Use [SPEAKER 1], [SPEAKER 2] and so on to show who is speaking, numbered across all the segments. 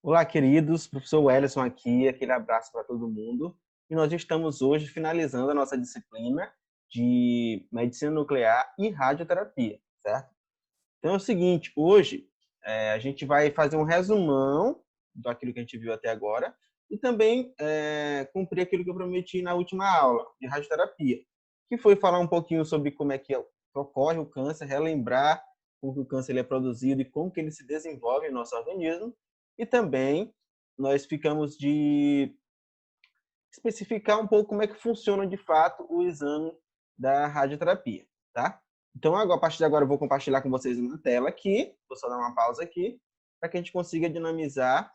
[SPEAKER 1] Olá, queridos. Professor Wellington aqui, aquele abraço para todo mundo. E nós estamos hoje finalizando a nossa disciplina de medicina nuclear e radioterapia, certo? Então é o seguinte, hoje a gente vai fazer um resumão daquilo que a gente viu até agora e também cumprir aquilo que eu prometi na última aula de radioterapia, que foi falar um pouquinho sobre como é que ocorre o câncer, relembrar como que o câncer ele é produzido e como que ele se desenvolve no nosso organismo. E também nós ficamos de especificar um pouco como é que funciona de fato o exame da radioterapia, tá? Então, agora, a partir de agora, eu vou compartilhar com vocês uma tela aqui. Vou só dar uma pausa aqui, para que a gente consiga dinamizar.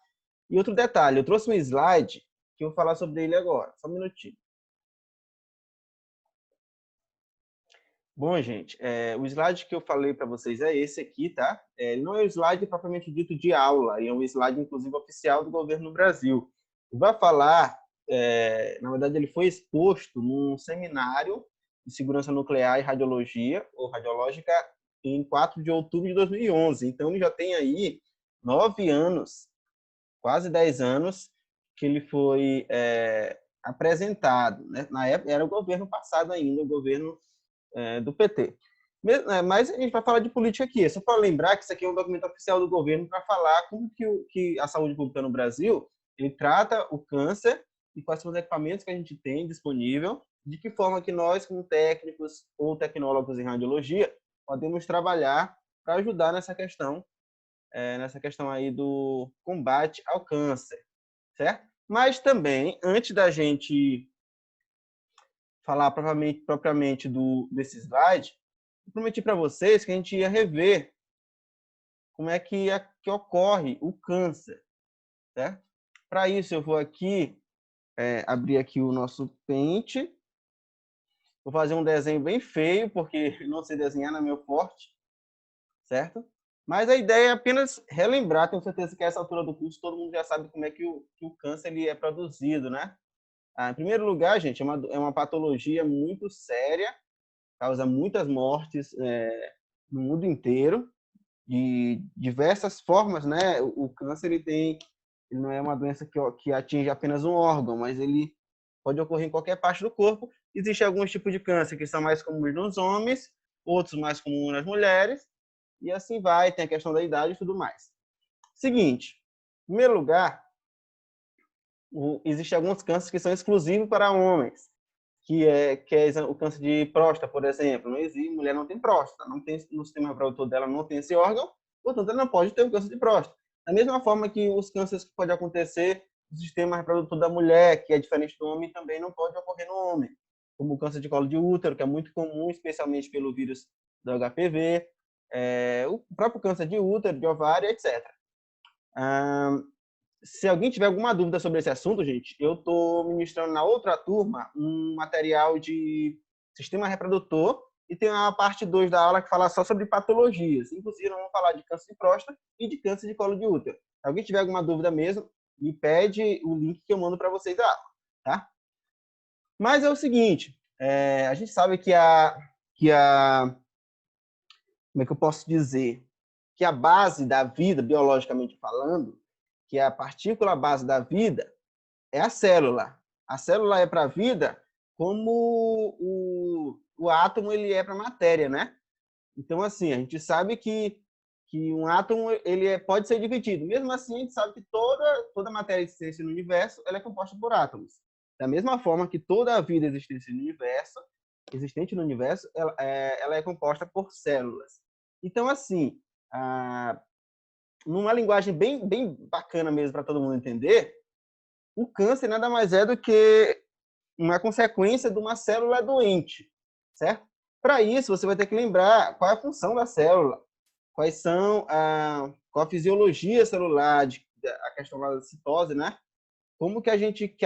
[SPEAKER 1] E outro detalhe, eu trouxe um slide que eu vou falar sobre ele agora. Só um minutinho. Bom, gente, o slide que eu falei para vocês é esse aqui, tá? Ele não é o slide propriamente dito de aula, é um slide, inclusive, oficial do governo do Brasil. Vai falar, na verdade, ele foi exposto num seminário de segurança nuclear e radiologia, ou radiológica, em 4 de outubro de 2011. Então, ele já tem aí 9 anos, quase 10 anos, que ele foi apresentado, né? Na época, era o governo passado ainda, o governo do PT. Mas a gente vai falar de política aqui. É só para lembrar que isso aqui é um documento oficial do governo para falar como que a saúde pública no Brasil ele trata o câncer e quais são os equipamentos que a gente tem disponível, de que forma que nós, como técnicos ou tecnólogos em radiologia, podemos trabalhar para ajudar nessa questão aí do combate ao câncer, certo? Mas também, antes da gente falar propriamente desse slide, eu prometi para vocês que a gente ia rever como é que ocorre o câncer, certo? Para isso, eu vou aqui abrir aqui o nosso pente. Vou fazer um desenho bem feio, porque não sei desenhar não é meu forte, certo? Mas a ideia é apenas relembrar, tenho certeza que a essa altura do curso todo mundo já sabe como é que o câncer ele é produzido, né? Em primeiro lugar, gente, é uma patologia muito séria, causa muitas mortes no mundo inteiro, de diversas formas, né? O câncer ele não é uma doença que atinge apenas um órgão, mas ele pode ocorrer em qualquer parte do corpo. Existem alguns tipos de câncer que são mais comuns nos homens, outros mais comuns nas mulheres, e assim vai, tem a questão da idade e tudo mais. Seguinte, em primeiro lugar, existem alguns cânceres que são exclusivos para homens, que é o câncer de próstata, por exemplo. Não existe, mulher não tem próstata, não tem no sistema reprodutor dela não tem esse órgão, portanto ela não pode ter o câncer de próstata. Da mesma forma que os cânceres que podem acontecer no sistema reprodutor da mulher, que é diferente do homem, também não pode ocorrer no homem, como o câncer de colo de útero, que é muito comum, especialmente pelo vírus do HPV, o próprio câncer de útero, de ovário, etc. Se alguém tiver alguma dúvida sobre esse assunto, gente, eu estou ministrando na outra turma um material de sistema reprodutor e tem uma parte 2 da aula que fala só sobre patologias. Inclusive, vamos falar de câncer de próstata e de câncer de colo de útero. Se alguém tiver alguma dúvida mesmo, me pede o link que eu mando para vocês da aula, tá? Mas é o seguinte, a gente sabe como é que eu posso dizer? Que a base da vida, biologicamente falando, que é a partícula base da vida, é a célula. A célula é para a vida como o átomo ele é para a matéria, né? Então, assim, a gente sabe que um átomo pode ser dividido. Mesmo assim, a gente sabe que toda matéria existente no universo ela é composta por átomos. Da mesma forma que toda a vida existente no universo ela é composta por células. Então, assim, numa linguagem bem bacana mesmo para todo mundo entender, o câncer nada mais é do que uma consequência de uma célula doente, certo? Para isso, você vai ter que lembrar qual é a função da célula, qual a fisiologia celular, a questão da citose, né? Como que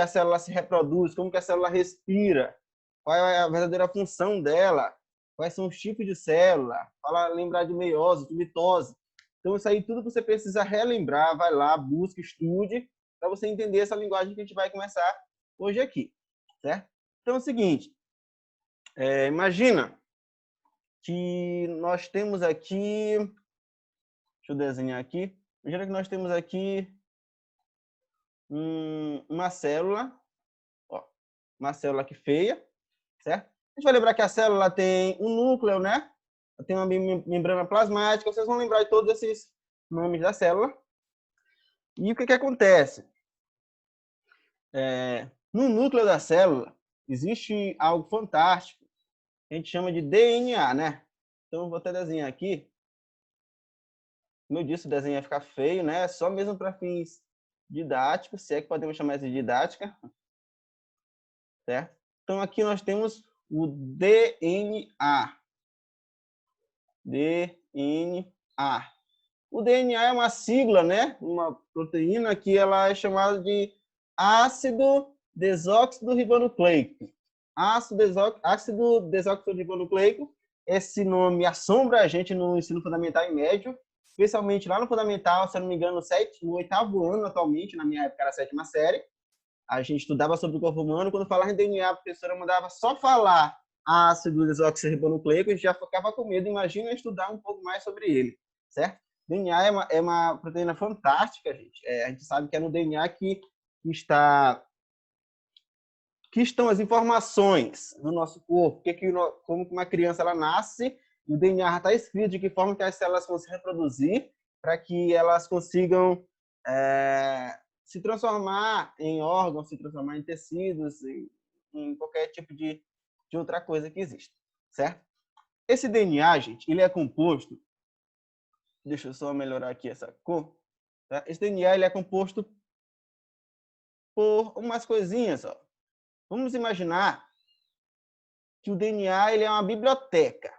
[SPEAKER 1] a célula se reproduz, como que a célula respira, qual é a verdadeira função dela, quais são os tipos de célula, lembrar de meiose, de mitose. Então, isso aí tudo você precisa relembrar, vai lá, busca, estude, para você entender essa linguagem que a gente vai começar hoje aqui, certo? Então, é o seguinte, imagina que nós temos aqui, deixa eu desenhar aqui, imagina que nós temos aqui uma célula, ó, uma célula aqui feia, certo? A gente vai lembrar que a célula tem um núcleo, né? Tem uma membrana plasmática, vocês vão lembrar de todos esses nomes da célula. E o que acontece? No núcleo da célula existe algo fantástico, que a gente chama de DNA, né? Então, eu vou até desenhar aqui. Como eu disse, o desenho ia ficar feio, né? Só mesmo para fins didáticos, se é que podemos chamar de didática, certo? Então, aqui nós temos o DNA. DNA. O DNA é uma sigla, né? Uma proteína que ela é chamada de ácido desoxirribonucleico. Ácido desoxirribonucleico. Esse nome assombra a gente no ensino fundamental e médio, especialmente lá no fundamental, se eu não me engano, no 8º ano atualmente, na minha época era a 7ª série. A gente estudava sobre o corpo humano, quando falava em DNA, a professora mandava só falar ácido desoxirribonucleico, a gente já ficava com medo. Imagina estudar um pouco mais sobre ele, certo? DNA é uma proteína fantástica, gente. A gente sabe que é no DNA que estão as informações no nosso corpo, como uma criança ela nasce, o DNA já está escrito de que forma que as células vão se reproduzir para que elas consigam se transformar em órgãos, se transformar em tecidos, em qualquer tipo de outra coisa que exista, certo? Esse DNA, gente, ele é composto, deixa eu só melhorar aqui essa cor, tá? Esse DNA ele é composto por umas coisinhas, ó. Vamos imaginar que o DNA ele é uma biblioteca.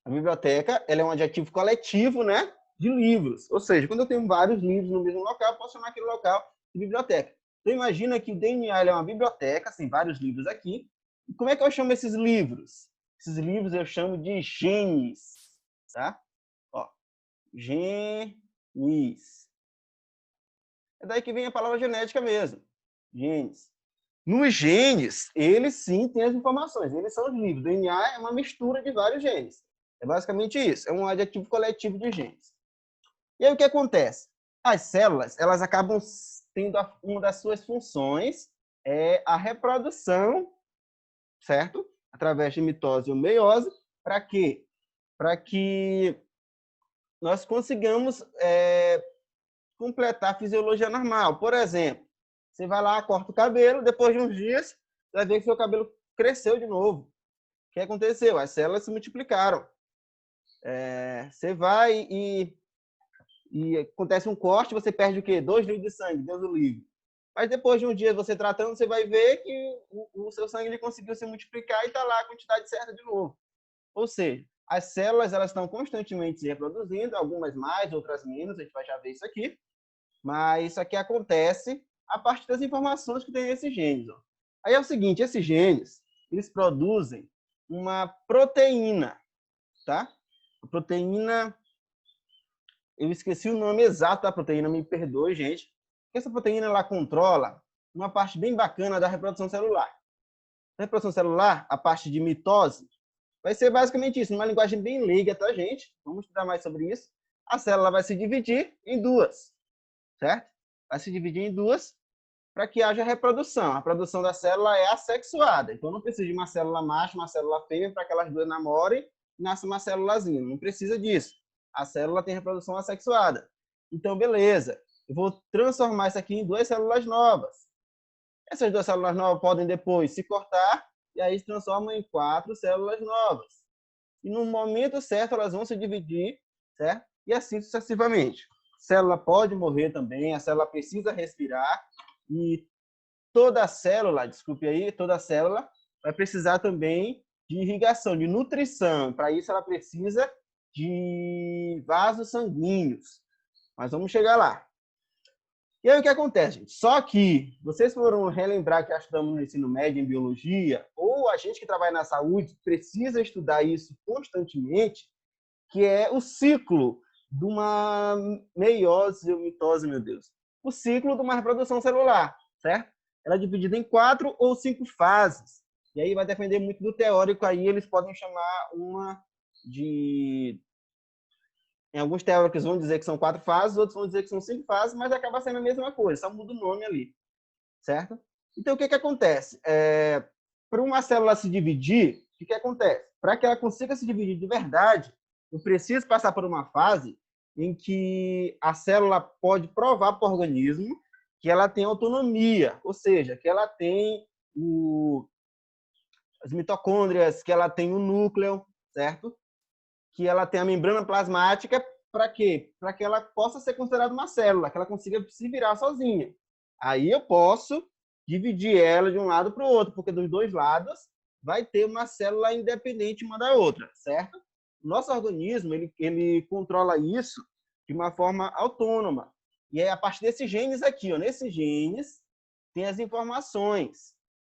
[SPEAKER 1] A biblioteca ela é um adjetivo coletivo, né, de livros. Ou seja, quando eu tenho vários livros no mesmo local, eu posso chamar aquele local de biblioteca. Então, imagina que o DNA ele é uma biblioteca, tem vários livros aqui. E como é que eu chamo esses livros? Esses livros eu chamo de genes, tá? Ó, genes. É daí que vem a palavra genética mesmo, genes. Nos genes, eles sim têm as informações, eles são os livros. O DNA é uma mistura de vários genes. É basicamente isso, é um adjetivo coletivo de genes. E aí o que acontece? As células, elas acabam tendo uma das suas funções, é a reprodução, certo? Através de mitose ou meiose, para quê? Para que nós consigamos completar a fisiologia normal. Por exemplo, você vai lá, corta o cabelo, depois de uns dias, você vai ver que seu cabelo cresceu de novo. O que aconteceu? As células se multiplicaram. Você vai e acontece um corte, você perde o quê? 2 litros de sangue, Deus o livre. Mas depois de um dia você tratando, você vai ver que o seu sangue ele conseguiu se multiplicar e está lá a quantidade certa de novo. Ou seja, as células elas estão constantemente se reproduzindo, algumas mais, outras menos, a gente vai já ver isso aqui. Mas isso aqui acontece a partir das informações que tem esses genes. Ó. Aí é o seguinte, esses genes, eles produzem uma proteína, tá? A proteína, eu esqueci o nome exato da proteína, me perdoe, gente. Essa proteína, ela controla uma parte bem bacana da reprodução celular. A reprodução celular, a parte de mitose, vai ser basicamente isso, numa linguagem bem leiga, tá, gente? Vamos estudar mais sobre isso. A célula vai se dividir em duas, certo? Vai se dividir em duas para que haja reprodução. A produção da célula é assexuada. Então, não precisa de uma célula macho, uma célula fêmea para que elas duas namorem e nasça uma célulazinha. Não precisa disso. A célula tem reprodução assexuada. Então, beleza. Eu vou transformar isso aqui em 2 células novas. Essas 2 células novas podem depois se cortar e aí se transformam em 4 células novas. E no momento certo elas vão se dividir, certo? E assim sucessivamente. A célula pode morrer também, a célula precisa respirar e toda célula, desculpe aí, toda célula vai precisar também de irrigação, de nutrição. Para isso ela precisa de vasos sanguíneos. Mas vamos chegar lá. E aí o que acontece, gente? Só que vocês foram relembrar que estudamos no ensino médio em biologia, ou a gente que trabalha na saúde precisa estudar isso constantemente, que é o ciclo de uma meiose ou mitose, meu Deus. O ciclo de uma reprodução celular, certo? Ela é dividida em 4 ou 5 fases. E aí vai depender muito do teórico, aí eles podem chamar uma de Em alguns teóricos vão dizer que são 4 fases, outros vão dizer que são 5 fases, mas acaba sendo a mesma coisa, só muda o nome ali, certo? Então, o que acontece? Para uma célula se dividir, o que acontece? Para que ela consiga se dividir de verdade, eu preciso passar por uma fase em que a célula pode provar para o organismo que ela tem autonomia, ou seja, que ela tem as mitocôndrias, que ela tem o núcleo, certo? Que ela tem a membrana plasmática, para quê? Para que ela possa ser considerada uma célula, que ela consiga se virar sozinha. Aí eu posso dividir ela de um lado para o outro, porque dos dois lados vai ter uma célula independente uma da outra, certo? Nosso organismo, ele controla isso de uma forma autônoma. E é a partir desses genes aqui, ó, nesses genes tem as informações.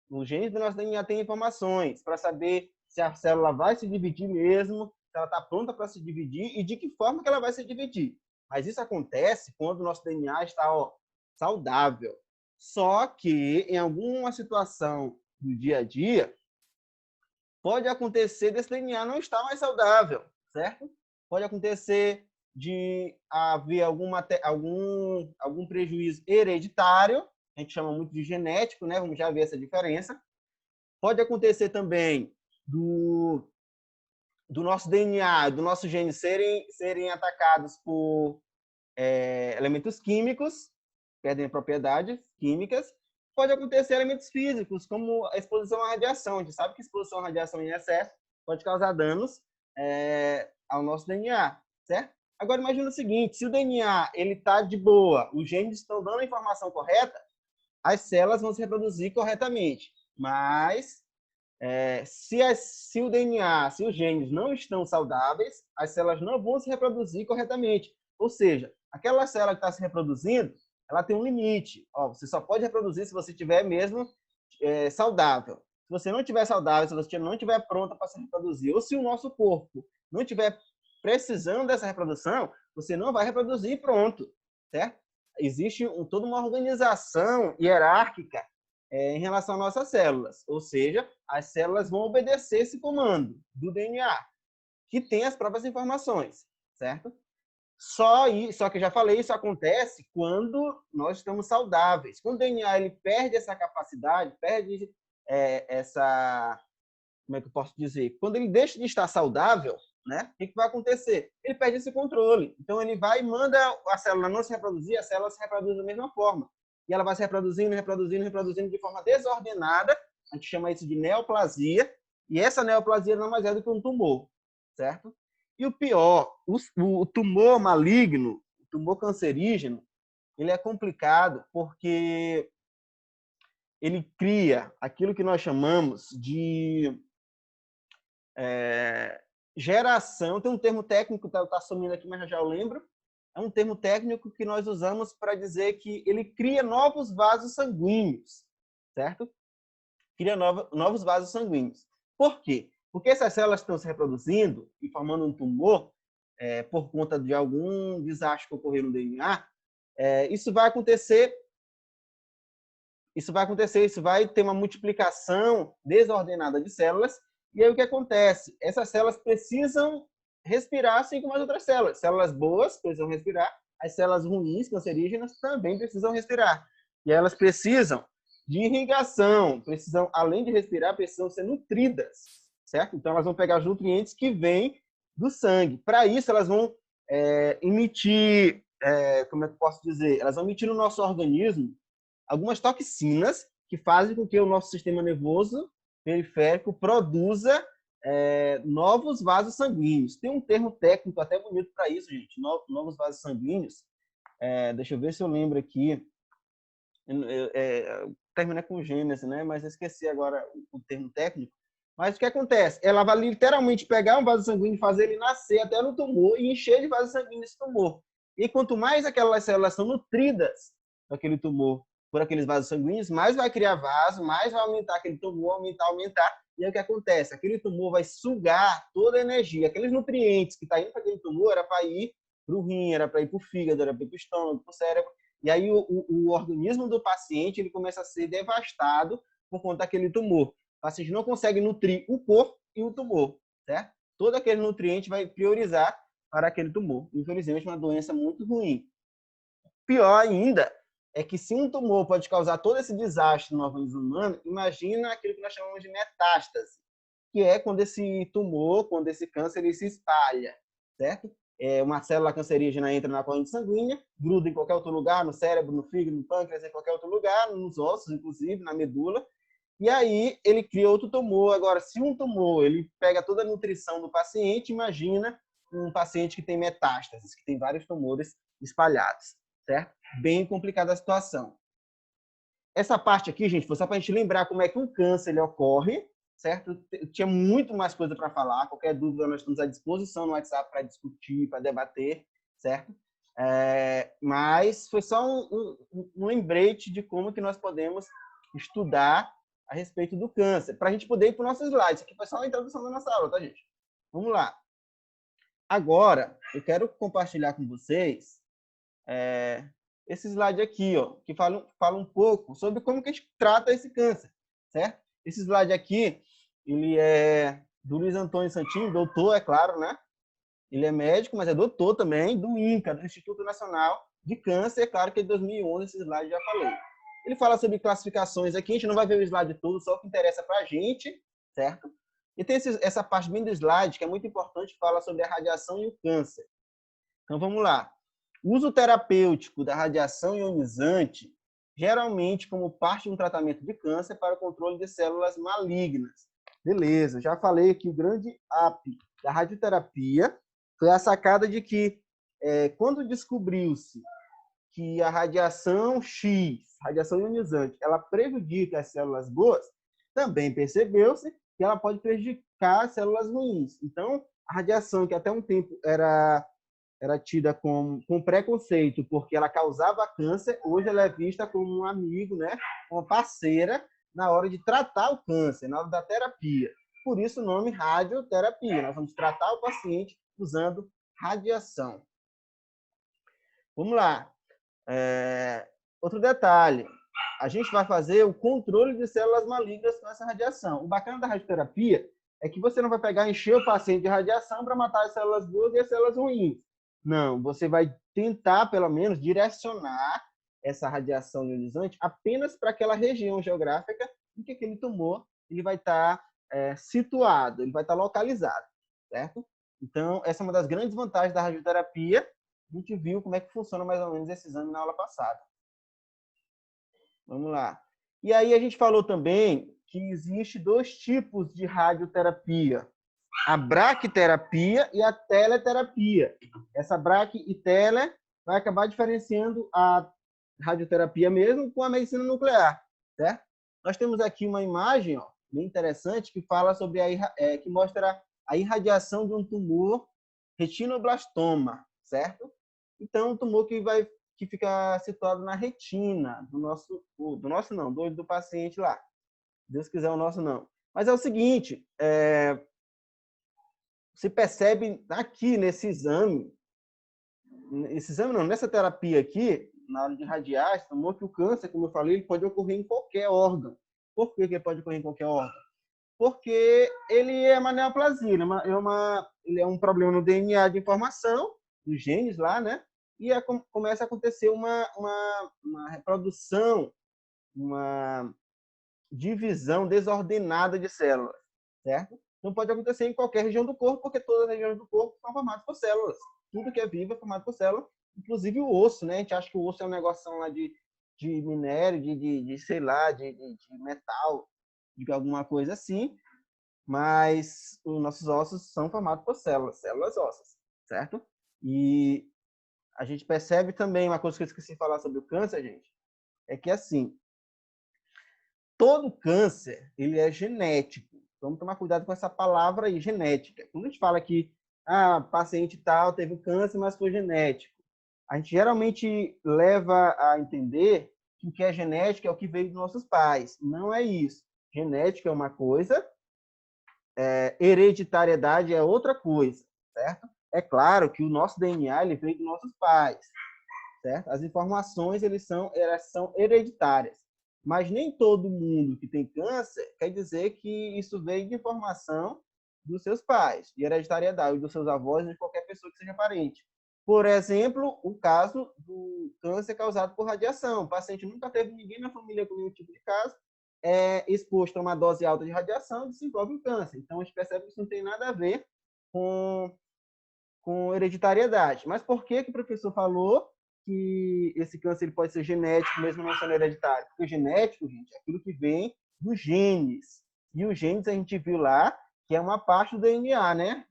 [SPEAKER 1] Os genes do nosso DNA tem informações para saber se a célula vai se dividir mesmo, se ela está pronta para se dividir e de que forma que ela vai se dividir. Mas isso acontece quando o nosso DNA está saudável. Só que em alguma situação do dia a dia, pode acontecer desse DNA não estar mais saudável, certo? Pode acontecer de haver algum prejuízo hereditário, a gente chama muito de genético, né? Vamos já ver essa diferença. Pode acontecer também do nosso DNA, do nosso gene serem atacados por elementos químicos, perdem propriedades químicas. Pode acontecer elementos físicos, como a exposição à radiação. A gente sabe que a exposição à radiação em excesso pode causar danos ao nosso DNA, certo? Agora, imagina o seguinte, se o DNA está de boa, os genes estão dando a informação correta, as células vão se reproduzir corretamente. Mas se o DNA, se os genes não estão saudáveis, as células não vão se reproduzir corretamente. Ou seja, aquela célula que está se reproduzindo, ela tem um limite. Você só pode reproduzir se você estiver mesmo saudável. Se você não estiver saudável, se você não estiver pronta para se reproduzir, ou se o nosso corpo não estiver precisando dessa reprodução, você não vai reproduzir pronto, certo? Existe toda uma organização hierárquica em relação às nossas células. Ou seja, as células vão obedecer esse comando do DNA, que tem as próprias informações, certo? Só que já falei, isso acontece quando nós estamos saudáveis. Quando o DNA ele perde essa capacidade, perde essa... Como é que eu posso dizer? Quando ele deixa de estar saudável, né? O que vai acontecer? Ele perde esse controle. Então, ele vai e manda a célula não se reproduzir, a célula se reproduz da mesma forma. E ela vai se reproduzindo, reproduzindo, reproduzindo de forma desordenada. A gente chama isso de neoplasia. E essa neoplasia não é mais do que um tumor, certo? E o pior, o tumor maligno, o tumor cancerígeno, ele é complicado porque ele cria aquilo que nós chamamos de geração. Tem um termo técnico, está sumindo aqui, mas já eu lembro. É um termo técnico que nós usamos para dizer que ele cria novos vasos sanguíneos, certo? Cria novos vasos sanguíneos. Por quê? Porque essas células estão se reproduzindo e formando um tumor por conta de algum desastre que ocorreu no DNA. Isso vai acontecer, isso vai ter uma multiplicação desordenada de células. E aí o que acontece? Essas células precisam respirar assim como as outras células. Células boas precisam respirar, as células ruins, cancerígenas, também precisam respirar. E elas precisam de irrigação, precisam, além de respirar, precisam ser nutridas, certo? Então elas vão pegar os nutrientes que vêm do sangue. Para isso elas vão emitir, como é que eu posso dizer? Elas vão emitir no nosso organismo algumas toxinas que fazem com que o nosso sistema nervoso periférico produza novos vasos sanguíneos. Tem um termo técnico até bonito para isso, gente. Novos vasos sanguíneos. Deixa eu ver se eu lembro aqui. Termina com gênese, né? Mas eu esqueci agora o termo técnico. Mas o que acontece? Ela vai literalmente pegar um vaso sanguíneo e fazer ele nascer até no tumor e encher de vasos sanguíneos esse tumor. E quanto mais aquelas células são nutridas daquele tumor por aqueles vasos sanguíneos, mais vai criar vaso, mais vai aumentar aquele tumor, aumentar. E aí o que acontece? Aquele tumor vai sugar toda a energia. Aqueles nutrientes que estão indo para aquele tumor era para ir para o rim, era para ir para o fígado, era para ir para o estômago, para o cérebro. E aí o organismo do paciente ele começa a ser devastado por conta daquele tumor. O paciente não consegue nutrir o corpo e o tumor, certo? Todo aquele nutriente vai priorizar para aquele tumor. Infelizmente, uma doença muito ruim. Pior ainda é que se um tumor pode causar todo esse desastre no organismo humano, imagina aquilo que nós chamamos de metástase, que é quando esse tumor, quando esse câncer ele se espalha, certo? Uma célula cancerígena entra na corrente sanguínea, gruda em qualquer outro lugar, no cérebro, no fígado, no pâncreas, em qualquer outro lugar, nos ossos, inclusive, na medula, e aí ele cria outro tumor. Agora, se um tumor ele pega toda a nutrição do paciente, imagina um paciente que tem metástases, que tem vários tumores espalhados, certo? Bem complicada a situação. Essa parte aqui, gente, foi só para a gente lembrar como é que um câncer ele ocorre, certo? Eu tinha muito mais coisa para falar. Qualquer dúvida, nós estamos à disposição no WhatsApp para discutir, para debater, certo? Mas foi só um lembrete de como que nós podemos estudar a respeito do câncer, para a gente poder ir para o nosso slide. Isso aqui foi só a introdução da nossa aula, tá, gente? Vamos lá. Agora, eu quero compartilhar com vocês esse slide aqui, ó, que fala um pouco sobre como que a gente trata esse câncer, certo? Esse slide aqui, ele é do Luiz Antônio Santinho, doutor, é claro, né? Ele é médico, mas é doutor também, do INCA, do Instituto Nacional de Câncer. É claro que é de 2011, esse slide já falei. Ele fala sobre classificações aqui, a gente não vai ver o slide todo, só o que interessa para a gente, certo? E tem essa parte bem do slide, que é muito importante, que fala sobre a radiação e o câncer. Então, vamos lá. O uso terapêutico da radiação ionizante, geralmente como parte de um tratamento de câncer para o controle de células malignas. Beleza, já falei que o grande ápice da radioterapia foi a sacada de que, quando descobriu-se que a radiação X, radiação ionizante, ela prejudica as células boas, também percebeu-se que ela pode prejudicar as células ruins. Então, a radiação, que até um tempo era tida com preconceito porque ela causava câncer, hoje ela é vista como um amigo, né? Uma parceira na hora de tratar o câncer, na hora da terapia. Por isso o nome radioterapia. Nós vamos tratar o paciente usando radiação. Vamos lá. Outro detalhe. A gente vai fazer o controle de células malignas com essa radiação. O bacana da radioterapia é que você não vai pegar e encher o paciente de radiação para matar as células boas e as células ruins. Não, você vai tentar, pelo menos, direcionar essa radiação ionizante apenas para aquela região geográfica em que aquele tumor ele vai estar situado, ele vai estar localizado, certo? Então, essa é uma das grandes vantagens da radioterapia. A gente viu como é que funciona mais ou menos esse exame na aula passada. Vamos lá. E aí a gente falou também que existe 2 tipos de radioterapia. A braquiterapia e a teleterapia. Essa braque e tele vai acabar diferenciando a radioterapia mesmo com a medicina nuclear, certo? Nós temos aqui uma imagem, ó, bem interessante, que fala sobre que mostra a irradiação de um tumor retinoblastoma, certo? Então, um tumor que fica situado na retina do paciente lá. Deus quiser, o nosso não. Mas é o seguinte, se percebe aqui nesse exame não, nessa terapia aqui, na hora de irradiar esse tumor, que o câncer, como eu falei, ele pode ocorrer em qualquer órgão. Por que ele pode ocorrer em qualquer órgão? Porque ele é uma neoplasia, ele é um problema no DNA de informação, dos genes lá, né? E começa a acontecer uma reprodução, uma divisão desordenada de células, certo? Não pode acontecer em qualquer região do corpo, porque todas as regiões do corpo são formadas por células. Tudo que é vivo é formado por células, inclusive o osso, né? A gente acha que o osso é um negócio lá de minério, sei lá, de metal, de alguma coisa assim, mas os nossos ossos são formados por células ósseas, certo? E a gente percebe também, uma coisa que eu esqueci de falar sobre o câncer, gente, é que assim, todo câncer, ele é genético. Vamos tomar cuidado com essa palavra aí, genética. Quando a gente fala que paciente tal teve câncer, mas foi genético, a gente geralmente leva a entender que o que é genético é o que veio dos nossos pais. Não é isso. Genética é uma coisa, hereditariedade é outra coisa, certo? É claro que o nosso DNA ele veio dos nossos pais, certo? As informações elas são hereditárias. Mas nem todo mundo que tem câncer quer dizer que isso veio de informação dos seus pais, de hereditariedade, dos seus avós, de qualquer pessoa que seja parente. Por exemplo, o caso do câncer causado por radiação. O paciente nunca teve ninguém na família com nenhum tipo de caso, é exposto a uma dose alta de radiação e desenvolve o câncer. Então, a gente percebe que isso não tem nada a ver com hereditariedade. Mas por que o professor falou que esse câncer ele pode ser genético, mesmo não sendo hereditário? Porque o genético, gente, é aquilo que vem dos genes. E os genes a gente viu lá que é uma parte do DNA, né?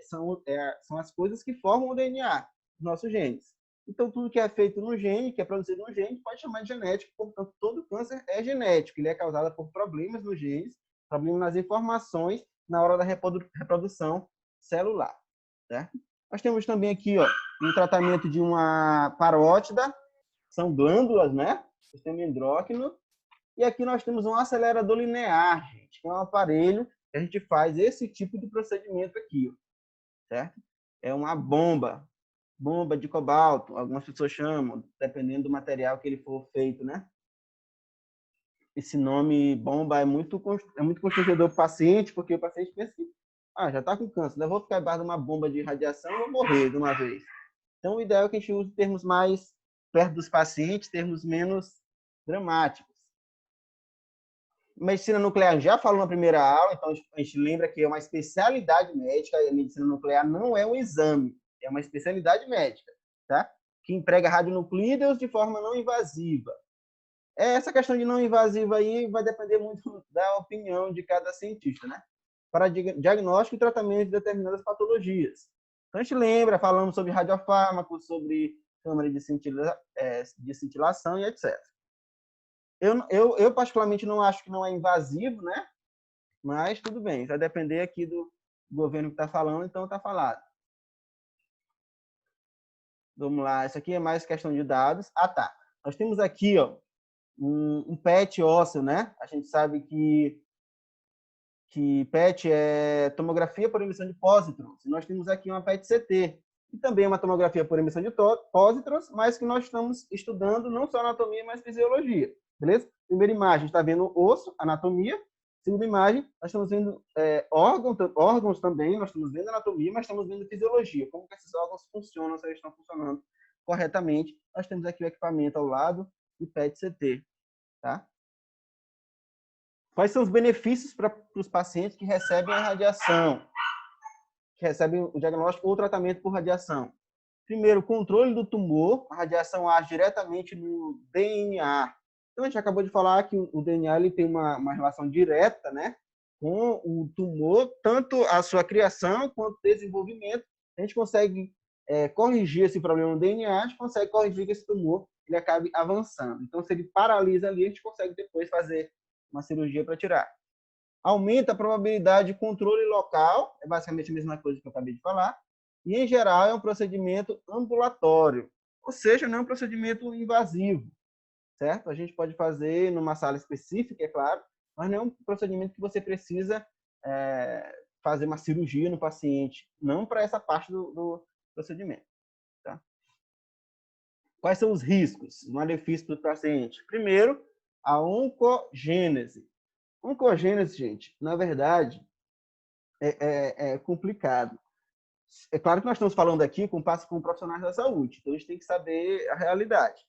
[SPEAKER 1] São as coisas que formam o DNA, os nossos genes. Então, tudo que é feito no gene, que é produzido no gene, pode chamar de genético. Portanto, todo câncer é genético. Ele é causado por problemas nos genes, problemas nas informações na hora da reprodução celular. Certo? Nós temos também aqui um tratamento de uma parótida, são glândulas, né? Sistema endócrino. E aqui nós temos um acelerador linear, gente, que é um aparelho que a gente faz esse tipo de procedimento aqui, certo? É uma bomba de cobalto, algumas pessoas chamam, dependendo do material que ele for feito, né? Esse nome bomba é muito constrangedor para o paciente, porque o paciente pensa que já está com câncer, não vou ficar embaixo de uma bomba de radiação e vou morrer de uma vez. Então, o ideal é que a gente use termos mais perto dos pacientes, termos menos dramáticos. Medicina nuclear já falou na primeira aula, então a gente lembra que é uma especialidade médica, a medicina nuclear não é um exame, é uma especialidade médica, tá? Que emprega radionuclídeos de forma não invasiva. Essa questão de não invasiva aí vai depender muito da opinião de cada cientista, né? Para diagnóstico e tratamento de determinadas patologias. Então, a gente lembra, falamos sobre radiofármacos, sobre câmara de cintilação e etc. Eu particularmente não acho que não é invasivo, né? Mas tudo bem, vai depender aqui do governo que está falando, então está falado. Vamos lá, isso aqui é mais questão de dados. Tá. Nós temos aqui um PET ósseo, né? A gente sabe que PET é tomografia por emissão de pósitrons. E nós temos aqui uma PET-CT, que também é uma tomografia por emissão de pósitrons, mas que nós estamos estudando não só anatomia, mas fisiologia. Beleza? Primeira imagem, está vendo osso, anatomia. Segunda imagem, nós estamos vendo órgãos também, nós estamos vendo anatomia, mas estamos vendo fisiologia, como que esses órgãos funcionam, se eles estão funcionando corretamente. Nós temos aqui o equipamento ao lado e PET-CT. Tá? Quais são os benefícios para os pacientes que recebem a radiação, que recebem o diagnóstico ou tratamento por radiação? Primeiro, controle do tumor. A radiação age diretamente no DNA. Então, a gente acabou de falar que o DNA ele tem uma relação direta, né, com o tumor, tanto a sua criação quanto o desenvolvimento. A gente consegue corrigir esse problema no DNA, a gente consegue corrigir que esse tumor ele acabe avançando. Então, se ele paralisa ali, a gente consegue depois fazer uma cirurgia para tirar. Aumenta a probabilidade de controle local, é basicamente a mesma coisa que eu acabei de falar, e, em geral, é um procedimento ambulatório, ou seja, não é um procedimento invasivo, certo? A gente pode fazer numa sala específica, é claro, mas não é um procedimento que você precisa fazer uma cirurgia no paciente, não para essa parte do procedimento. Tá? Quais são os riscos, os malefícios para o paciente? Primeiro, a oncogênese. Oncogênese, gente, na verdade, é complicado. É claro que nós estamos falando aqui com profissionais da saúde, então a gente tem que saber a realidade.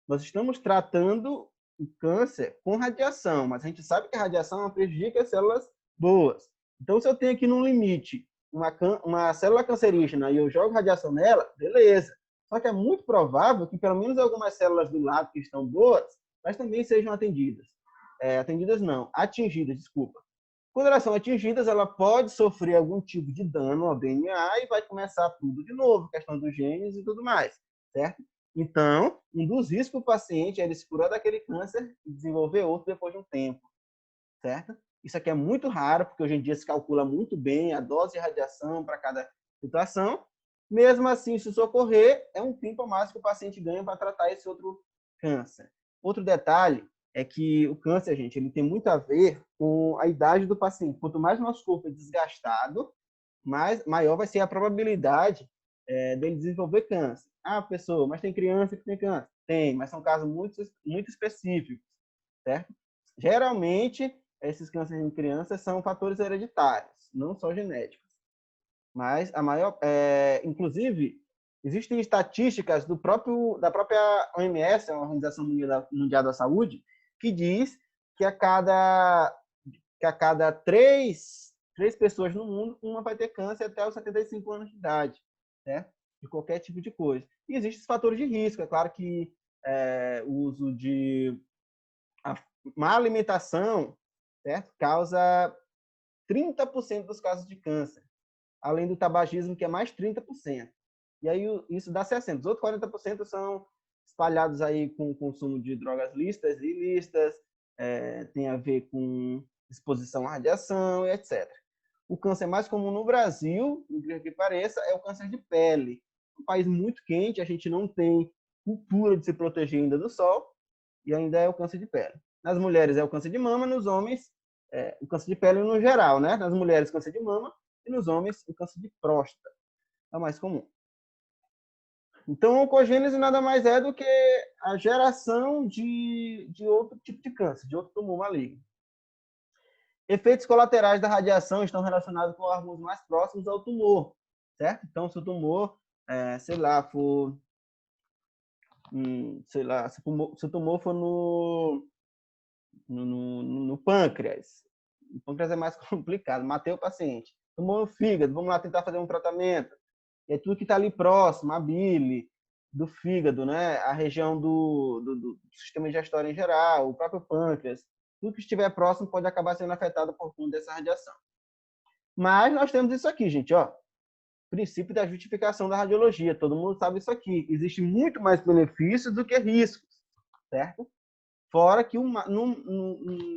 [SPEAKER 1] Nós estamos tratando o câncer com radiação, mas a gente sabe que a radiação prejudica as células boas. Então, se eu tenho aqui no limite uma célula cancerígena e eu jogo radiação nela, beleza. Só que é muito provável que pelo menos algumas células do lado que estão boas, elas também sejam atendidas. Atingidas, desculpa. Quando elas são atingidas, ela pode sofrer algum tipo de dano ao DNA e vai começar tudo de novo, questão dos genes e tudo mais, certo? Então, um dos riscos para o paciente é ele se curar daquele câncer e desenvolver outro depois de um tempo, certo? Isso aqui é muito raro, porque hoje em dia se calcula muito bem a dose de radiação para cada situação. Mesmo assim, se isso ocorrer, é um tempo a mais que o paciente ganha para tratar esse outro câncer. Outro detalhe é que o câncer, gente, ele tem muito a ver com a idade do paciente. Quanto mais nosso corpo é desgastado, maior vai ser a probabilidade dele desenvolver câncer. Pessoa, mas tem criança que tem câncer? Tem, mas são casos muito específicos, certo? Geralmente, esses cânceres em crianças são fatores hereditários. não só genéticos. Mas inclusive, existem estatísticas da própria OMS, a Organização Mundial da Saúde, que diz que a cada três pessoas no mundo, uma vai ter câncer até os 75 anos de idade, certo? De qualquer tipo de coisa. E existem os fatores de risco. É claro que o uso de má alimentação, certo? Causa 30% dos casos de câncer, além do tabagismo, que é mais 30%. E aí isso dá 60%. Os outros 40% são espalhados aí com o consumo de drogas lícitas e ilícitas, tem a ver com exposição à radiação e etc. O câncer mais comum no Brasil, no que pareça, é o câncer de pele. Um país muito quente, a gente não tem cultura de se proteger ainda do sol, e ainda é o câncer de pele. Nas mulheres é o câncer de mama, nos homens, o câncer de pele no geral, né? Nas mulheres, câncer de mama, e nos homens, o câncer de próstata. É o mais comum. Então, a oncogênese nada mais é do que a geração de outro tipo de câncer, de outro tumor maligno. Efeitos colaterais da radiação estão relacionados com órgãos mais próximos ao tumor, certo? Então, se o tumor, for, se o tumor for no pâncreas, o pâncreas é mais complicado, matei o paciente. Tumor no fígado, vamos lá tentar fazer um tratamento. É tudo que está ali próximo, a bile, do fígado, né? A região do sistema digestório em geral, o próprio pâncreas. Tudo que estiver próximo pode acabar sendo afetado por conta dessa radiação. Mas nós temos isso aqui, gente, ó. Princípio da justificação da radiologia. Todo mundo sabe isso aqui. Existe muito mais benefícios do que riscos, certo? Fora que,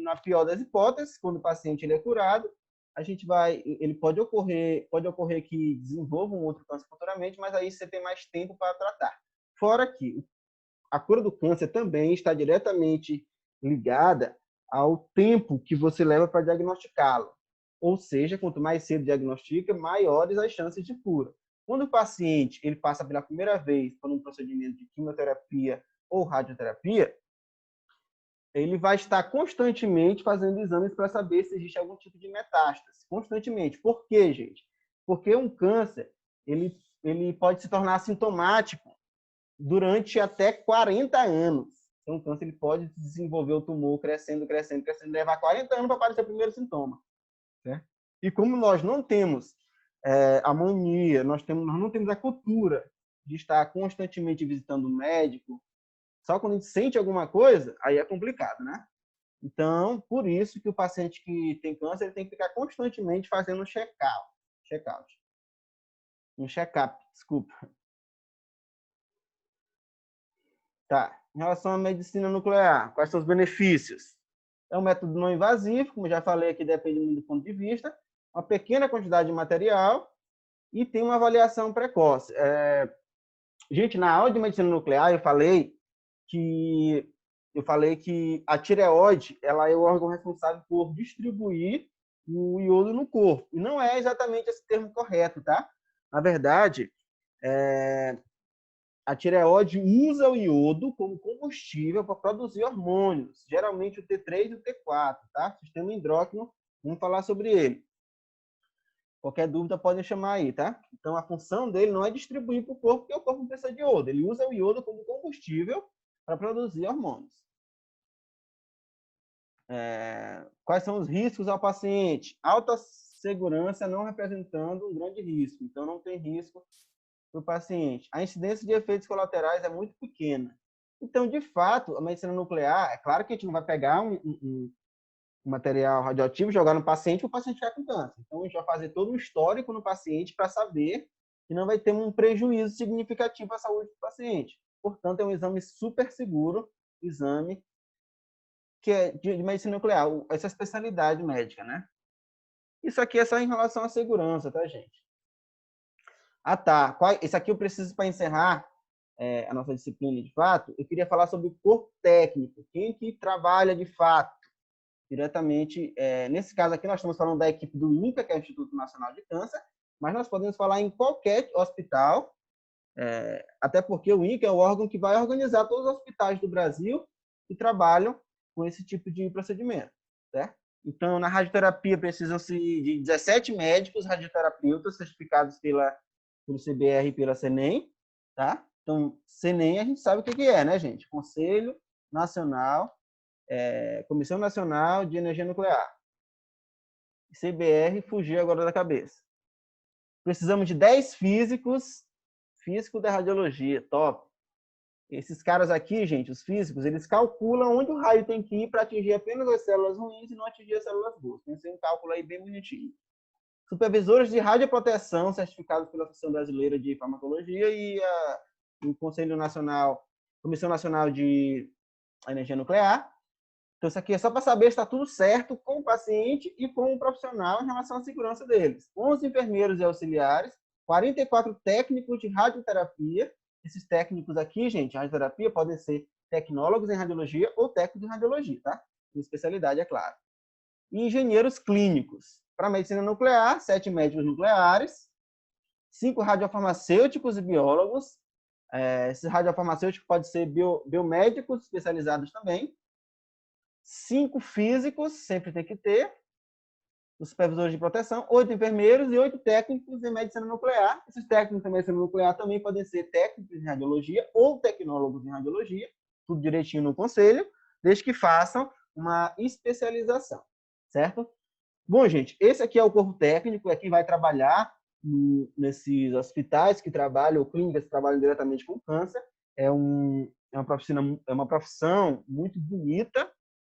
[SPEAKER 1] na pior das hipóteses, quando o paciente ele é curado, ele pode ocorrer que desenvolva um outro câncer futuramente, mas aí você tem mais tempo para tratar. Fora que a cura do câncer também está diretamente ligada ao tempo que você leva para diagnosticá-lo. Ou seja, quanto mais cedo diagnostica, maiores as chances de cura. Quando o paciente ele passa pela primeira vez por um procedimento de quimioterapia ou radioterapia, ele vai estar constantemente fazendo exames para saber se existe algum tipo de metástase. Constantemente. Por quê, gente? Porque um câncer, ele pode se tornar assintomático durante até 40 anos. Então, o câncer ele pode desenvolver o tumor crescendo, levar 40 anos para aparecer o primeiro sintoma. Certo? E como nós não temos a mania, nós não temos a cultura de estar constantemente visitando o médico, só quando a gente sente alguma coisa, aí é complicado, né? Então, por isso que o paciente que tem câncer ele tem que ficar constantemente fazendo um check-up, desculpa. Tá. Em relação à medicina nuclear, quais são os benefícios? É um método não invasivo, como já falei aqui, depende muito do ponto de vista, uma pequena quantidade de material e tem uma avaliação precoce. Gente, na aula de medicina nuclear, eu falei que a tireoide ela é o órgão responsável por distribuir o iodo no corpo. E não é exatamente esse termo correto, tá? Na verdade, a tireoide usa o iodo como combustível para produzir hormônios, geralmente o T3 e o T4, tá? Sistema endócrino, vamos falar sobre ele. Qualquer dúvida podem chamar aí, tá? Então, a função dele não é distribuir para o corpo, porque o corpo precisa de iodo. Ele usa o iodo como combustível para produzir hormônios. Quais são os riscos ao paciente? Alta segurança não representando um grande risco. Então, não tem risco para o paciente. A incidência de efeitos colaterais é muito pequena. Então, de fato, a medicina nuclear, é claro que a gente não vai pegar um material radioativo e jogar no paciente para o paciente ficar com câncer. Então, a gente vai fazer todo um histórico no paciente para saber que não vai ter um prejuízo significativo à saúde do paciente. Portanto, é um exame super seguro, exame que é de medicina nuclear, essa especialidade médica, né? Isso aqui é só em relação à segurança, tá, gente? Ah, tá. Isso aqui eu preciso para encerrar a nossa disciplina de fato. Eu queria falar sobre o corpo técnico, quem que trabalha de fato diretamente. Nesse caso aqui, nós estamos falando da equipe do INCA, que é o Instituto Nacional de Câncer, mas nós podemos falar em qualquer hospital, até porque o INCA é o órgão que vai organizar todos os hospitais do Brasil que trabalham com esse tipo de procedimento, certo? Então, na radioterapia, precisam-se de 17 médicos radioterapeutas certificados pelo CBR e pela CNEM, tá? Então, CNEM a gente sabe o que é, né, gente? Conselho Nacional, Comissão Nacional de Energia Nuclear. CBR fugiu agora da cabeça. Precisamos de 10 físicos, físico da radiologia, top. Esses caras aqui, gente, os físicos, eles calculam onde o raio tem que ir para atingir apenas as células ruins e não atingir as células boas. Tem que ser um cálculo aí bem bonitinho. Supervisores de radioproteção, certificados pela Associação Brasileira de Farmacologia e o Conselho Nacional, Comissão Nacional de Energia Nuclear. Então, isso aqui é só para saber se está tudo certo com o paciente e com o profissional em relação à segurança deles. 11 enfermeiros e auxiliares, 44 técnicos de radioterapia. Esses técnicos aqui, gente, radioterapia, podem ser tecnólogos em radiologia ou técnicos em radiologia, tá? Com especialidade, é claro. E engenheiros clínicos. Para medicina nuclear, 7 médicos nucleares, 5 radiofarmacêuticos e biólogos. Esses radiofarmacêuticos podem ser biomédicos especializados também. 5 físicos, sempre tem que ter, os supervisores de proteção, 8 enfermeiros e 8 técnicos em medicina nuclear. Esses técnicos em medicina nuclear também podem ser técnicos em radiologia ou tecnólogos em radiologia, tudo direitinho no conselho, desde que façam uma especialização, certo? Bom, gente, esse aqui é o corpo técnico, é quem vai trabalhar nesses hospitais que trabalham, ou clínicas que trabalham diretamente com câncer. É uma profissão muito bonita,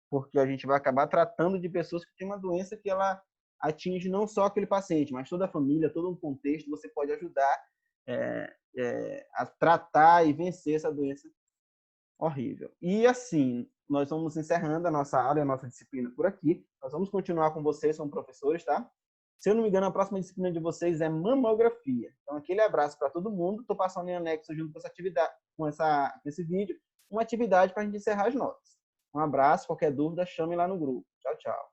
[SPEAKER 1] porque a gente vai acabar tratando de pessoas que têm uma doença que ela atinge não só aquele paciente, mas toda a família, todo um contexto. Você pode ajudar a tratar e vencer essa doença horrível. E assim, nós vamos encerrando a nossa aula, a nossa disciplina por aqui. Nós vamos continuar com vocês, como professores, tá? Se eu não me engano, a próxima disciplina de vocês é mamografia. Então, aquele abraço para todo mundo. Estou passando em anexo junto com essa atividade, com esse vídeo, uma atividade para a gente encerrar as notas. Um abraço, qualquer dúvida, chame lá no grupo. Tchau, tchau.